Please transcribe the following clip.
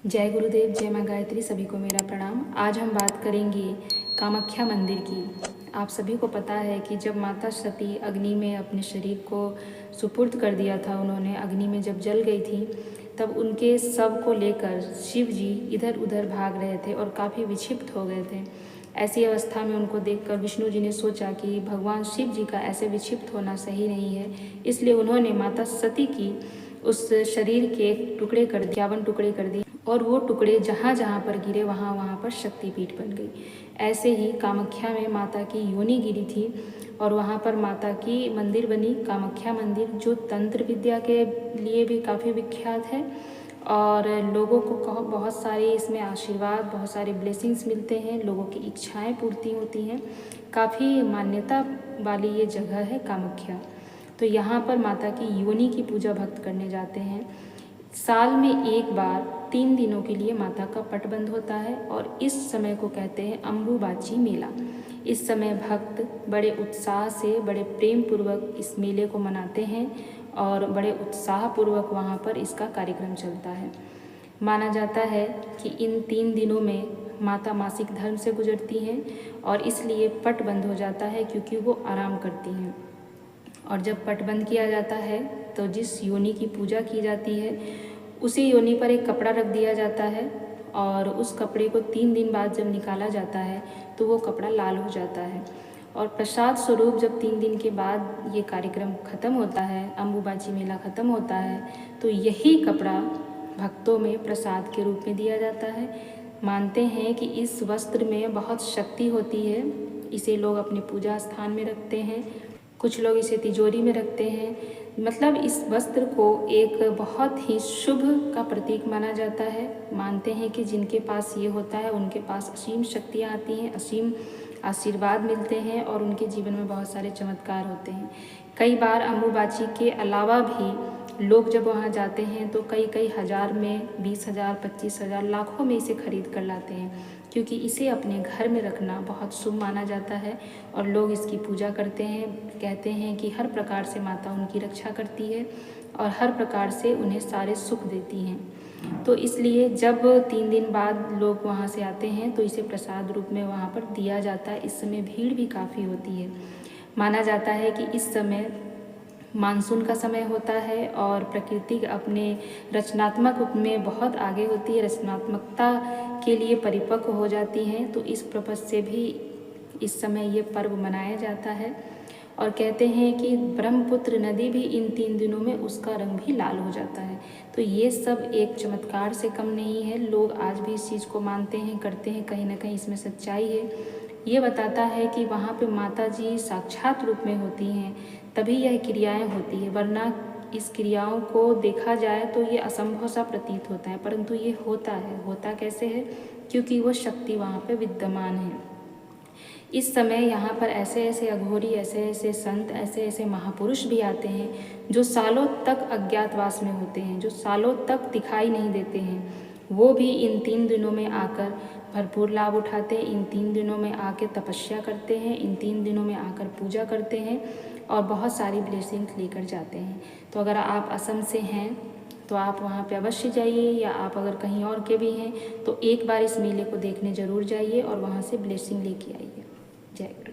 जय गुरुदेव, जय माँ गायत्री। सभी को मेरा प्रणाम। आज हम बात करेंगे कामाख्या मंदिर की। आप सभी को पता है कि जब माता सती अग्नि में अपने शरीर को सुपुर्द कर दिया था, उन्होंने अग्नि में जब जल गई थी, तब उनके शव को लेकर शिव जी इधर उधर भाग रहे थे और काफ़ी विक्षिप्त हो गए थे। ऐसी अवस्था में उनको देखकर विष्णु जी ने सोचा कि भगवान शिव जी का ऐसे विक्षिप्त होना सही नहीं है, इसलिए उन्होंने माता सती की उस शरीर के टुकड़े कर दिए, 51 टुकड़े कर दिए और वो टुकड़े जहाँ जहाँ पर गिरे वहाँ वहाँ पर शक्तिपीठ बन गई। ऐसे ही कामाख्या में माता की योनि गिरी थी और वहाँ पर माता की मंदिर बनी, कामाख्या मंदिर, जो तंत्र विद्या के लिए भी काफ़ी विख्यात है और लोगों को बहुत सारे इसमें आशीर्वाद, बहुत सारे ब्लेसिंग्स मिलते हैं, लोगों की इच्छाएं पूर्ति होती हैं। काफ़ी मान्यता वाली ये जगह है कामाख्या। तो यहाँ पर माता की योनि की पूजा भक्त करने जाते हैं। साल में एक बार 3 दिनों के लिए माता का पट बंद होता है और इस समय को कहते हैं अम्बुबाची मेला। इस समय भक्त बड़े उत्साह से, बड़े प्रेम पूर्वक इस मेले को मनाते हैं और बड़े उत्साह पूर्वक वहाँ पर इसका कार्यक्रम चलता है। माना जाता है कि इन 3 दिनों में माता मासिक धर्म से गुजरती हैं और इसलिए पट बंद हो जाता है, क्योंकि वो आराम करती हैं। और जब पट बंद किया जाता है तो जिस योनि की पूजा की जाती है उसी योनि पर एक कपड़ा रख दिया जाता है और उस कपड़े को 3 दिन बाद जब निकाला जाता है तो वो कपड़ा लाल हो जाता है। और प्रसाद स्वरूप जब 3 दिन के बाद ये कार्यक्रम ख़त्म होता है, अम्बुबाची मेला ख़त्म होता है, तो यही कपड़ा भक्तों में प्रसाद के रूप में दिया जाता है। मानते हैं कि इस वस्त्र में बहुत शक्ति होती है, इसे लोग अपने पूजा स्थान में रखते हैं, कुछ लोग इसे तिजोरी में रखते हैं। मतलब इस वस्त्र को एक बहुत ही शुभ का प्रतीक माना जाता है। मानते हैं कि जिनके पास ये होता है उनके पास असीम शक्तियाँ आती हैं, असीम आशीर्वाद मिलते हैं और उनके जीवन में बहुत सारे चमत्कार होते हैं। कई बार अम्बुबाची के अलावा भी लोग जब वहाँ जाते हैं तो कई कई हज़ार में, 20,000, 25,000, लाखों में इसे खरीद कर लाते हैं, क्योंकि इसे अपने घर में रखना बहुत शुभ माना जाता है और लोग इसकी पूजा करते हैं। कहते हैं कि हर प्रकार से माता उनकी रक्षा करती है और हर प्रकार से उन्हें सारे सुख देती हैं। तो इसलिए जब 3 दिन बाद लोग वहाँ से आते हैं तो इसे प्रसाद रूप में वहाँ पर दिया जाता है। इस समय भीड़ भी काफ़ी होती है। माना जाता है कि इस समय मानसून का समय होता है और प्रकृति अपने रचनात्मक में बहुत आगे होती है, रचनात्मकता के लिए परिपक्व हो जाती हैं। तो इस पर्पज से भी इस समय ये पर्व मनाया जाता है और कहते हैं कि ब्रह्मपुत्र नदी भी इन 3 दिनों में उसका रंग भी लाल हो जाता है। तो ये सब एक चमत्कार से कम नहीं है। लोग आज भी इस चीज़ को मानते हैं, करते हैं, कहीं ना कहीं इसमें सच्चाई है। ये बताता है कि वहाँ पे माता जी साक्षात रूप में होती हैं, तभी यह क्रियाएं होती है, वरना इस क्रियाओं को देखा जाए तो ये असंभव सा प्रतीत होता है, परंतु ये होता है। होता कैसे है? क्योंकि वो शक्ति वहाँ पे विद्यमान है। इस समय यहाँ पर ऐसे ऐसे अघोरी, ऐसे ऐसे संत, ऐसे ऐसे महापुरुष भी आते हैं जो सालों तक अज्ञातवास में होते हैं, जो सालों तक दिखाई नहीं देते हैं। वो भी इन 3 दिनों में आकर भरपूर लाभ उठाते हैं, इन 3 दिनों में आके तपस्या करते हैं, इन 3 दिनों में आकर पूजा करते हैं और बहुत सारी ब्लेसिंग्स लेकर जाते हैं। तो अगर आप असम से हैं तो आप वहाँ पे अवश्य जाइए, या आप अगर कहीं और के भी हैं तो एक बार इस मेले को देखने ज़रूर जाइए और वहाँ से ब्लेसिंग लेके आइए। जय गुरु।